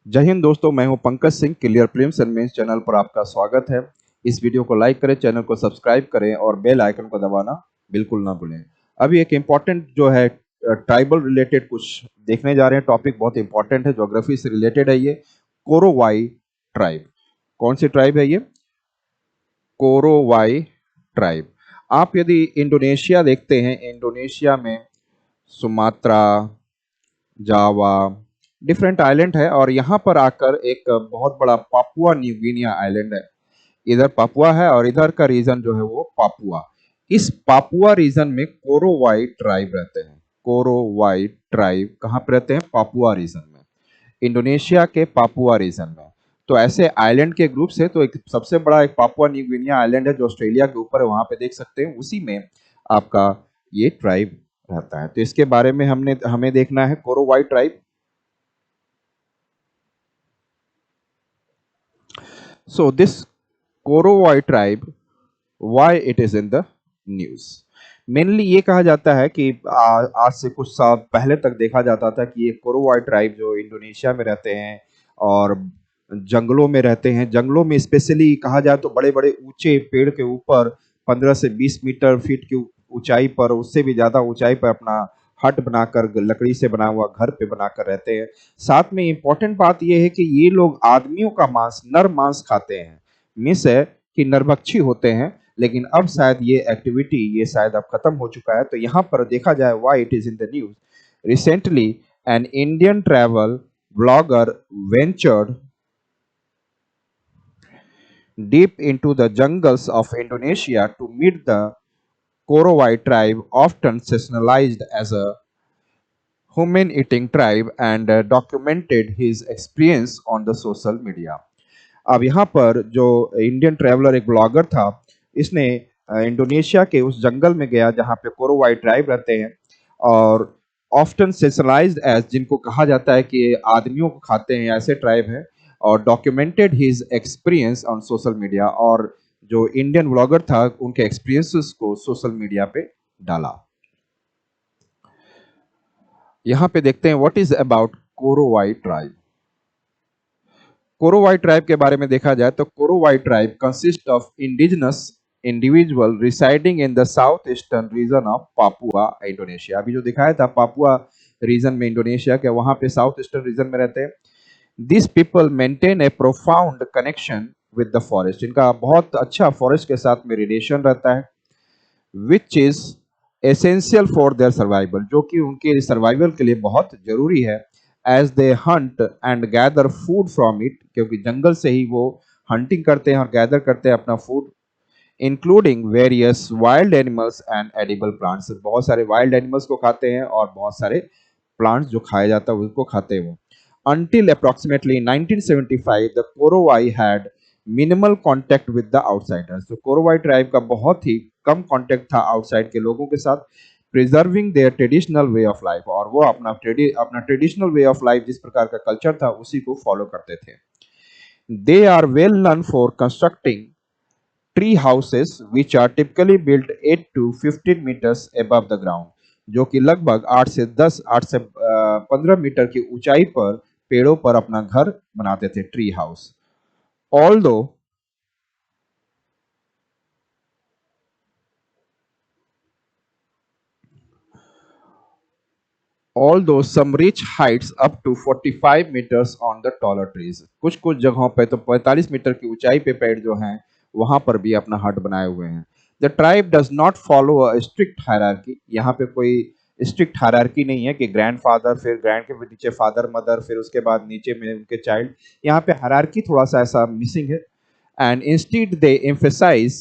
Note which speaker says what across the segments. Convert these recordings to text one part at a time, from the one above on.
Speaker 1: जय हिंद दोस्तों, मैं हूं Pankaj Singh. Clear prelims and mains channel पर आपका स्वागत है। इस वीडियो को लाइक करें, चैनल को सब्सक्राइब करें और बेल आइकन को दबाना बिल्कुल ना भूलें। अभी एक इम्पॉर्टेंट जो है ट्राइबल रिलेटेड कुछ देखने जा रहे हैं। टॉपिक बहुत इंपॉर्टेंट है, ज्योग्राफी से रिलेटेड है ये। कोरोवाई ट्राइब। कौन सी ट्राइब है ये? कोरोवाई ट्राइब। आप यदि इंडोनेशिया देखते हैं, इंडोनेशिया में सुमात्रा, जावा, डिफरेंट आइलैंड है और यहाँ पर आकर एक बहुत बड़ा पापुआ न्यू गिनिया आइलैंड है। इधर पापुआ है और इधर का रीजन जो है वो पापुआ। इस पापुआ रीजन में कोरोवाई ट्राइब रहते हैं। कोरोवाई ट्राइब कहाँ पे रहते हैं? पापुआ रीजन में, इंडोनेशिया के पापुआ रीजन में। तो ऐसे आइलैंड के ग्रुप से तो एक सबसे बड़ा एक पापुआ न्यू गिनिया आइलैंड है जो ऑस्ट्रेलिया के ऊपर है, वहां पे देख सकते हैं। उसी में आपका ये ट्राइब रहता है। तो इसके बारे में हमें देखना है कोरोवाई tribe. So this Korowai tribe, why it is in the news? Mainly ये कहा जाता है कि आज से कुछ साल पहले तक देखा जाता था कि ये कोरोवाई ट्राइब जो इंडोनेशिया में रहते हैं और जंगलों में रहते हैं। जंगलों में स्पेशली कहा जाए तो बड़े बड़े ऊंचे पेड़ के ऊपर 15 से 20 मीटर फीट की ऊंचाई पर, उससे भी ज्यादा ऊंचाई पर अपना हट बनाकर, लकड़ी से बना हुआ घर पे बनाकर रहते हैं। साथ में इंपॉर्टेंट बात यह है कि ये लोग आदमियों का मांस, नर मांस खाते हैं। मिस है कि नरभक्षी होते हैं, लेकिन अब शायद ये एक्टिविटी ये शायद अब खत्म हो चुका है। तो यहाँ पर देखा जाए why it is in the news. Recently an Indian travel blogger ventured deep into the jungles of Indonesia to meet the Korowai tribe, often sensationalized as a human-eating tribe, and documented his experience on the social media. अब यहाँ पर जो Indian traveller एक blogger था, इसने Indonesia के उस जंगल में गया जहाँ पे कोरोवाई ट्राइब रहते हैं और ऑफ्टन सेशनलाइज्ड एज, जिनको कहा जाता है कि आदमियों को खाते हैं, ऐसे ट्राइब है। और documented his experience on social media, और जो इंडियन ब्लॉगर था उनके एक्सपीरियंसेस को सोशल मीडिया पे डाला। यहाँ पे देखते हैं what is about Korowai tribe. Korowai tribe के बारे में देखा जाए तो Korowai tribe consist of indigenous individual residing in the south eastern region of Papua Indonesia. अभी जो दिखाया था पापुआ रीजन में इंडोनेशिया के, वहां पे साउथ ईस्टर्न रीजन में रहते हैं। This people maintain A profound connection with the forest. इनका बहुत अच्छा फॉरेस्ट के साथ में रिलेशन रहता है, which is essential for their survival, जो कि उनके सर्वाइवल के लिए बहुत जरूरी है। As they hunt and gather food from it, क्योंकि जंगल से ही वो हंटिंग करते हैं और गैदर करते हैं अपना food, including various wild animals and edible plants. बहुत सारे वाइल्ड एनिमल्स को खाते हैं और बहुत सारे प्लांट्स जो खाया जाता है उसको खाते हैं वो। Until approximately 1975, the Korowai had minimal contact with the outsiders. तो कोरोवाई ट्राइब का बहुत ही कम कांटेक्ट था आउटसाइड के लोगों के साथ, preserving there traditional way of life, और वो अपना ट्रेडिशनल वे ऑफ लाइफ, जिस प्रकार का कल्चर था उसी को फॉलो करते थे। They are well known for constructing tree houses which are typically built 8 to 15 metres above the ground, जो कि लगभग 8 से 15 मीटर की ऊंचाई पर पेड़ों पर अपना घर बनाते थे, tree house. Although although some reach heights up to 45 meters on the taller trees, कुछ कुछ जगहों पे तो 45 मीटर की ऊंचाई पे पेड़ जो हैं वहां पर भी अपना हट बनाए हुए हैं। The tribe does not follow a strict hierarchy. यहाँ पे कोई स्ट्रिक्ट हायरार्की नहीं है कि ग्रैंडफादर, फिर ग्रैंड के नीचे फादर मदर, फिर उसके बाद नीचे में उनके चाइल्ड। यहाँ पे हायरार्की थोड़ा सा ऐसा मिसिंग है। And instead they emphasise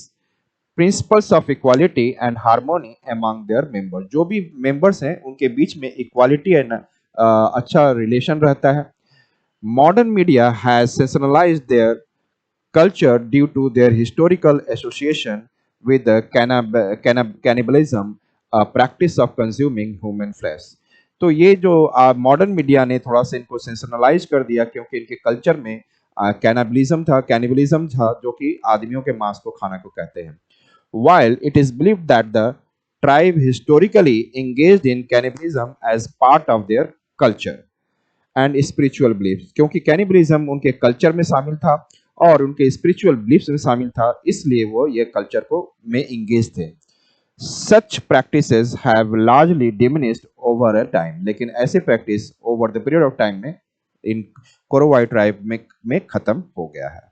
Speaker 1: principles of equality and harmony among their member. जो भी मेंबर्स हैं उनके बीच में इक्वालिटी एंड अच्छा रिलेशन रहता है। Modern media has sensationalized their culture due to their historical association with the cannibalism, a practice of consuming human flesh। तो ये जो मॉडर्न मीडिया ने थोड़ा सा इनको सेंसनलाइज कर दिया, क्योंकि इनके कल्चर में कैनिबलिज्म था, जो कि आदमियों के मांस को खाना को कहते हैं। While it is believed that the tribe historically engaged in cannibalism as part of their culture, and spiritual beliefs, क्योंकि कैनिबलिज्म उनके कल्चर में शामिल था और उनके स्पिरिचुअल बिलीफ्स में शामिल था, इसलिए वो ये कल्चर को में इंगेज थे। Such practices have largely diminished over a time, लेकिन ऐसे practice over the period of time में इन कोरोवाई ट्राइब में खत्म हो गया है।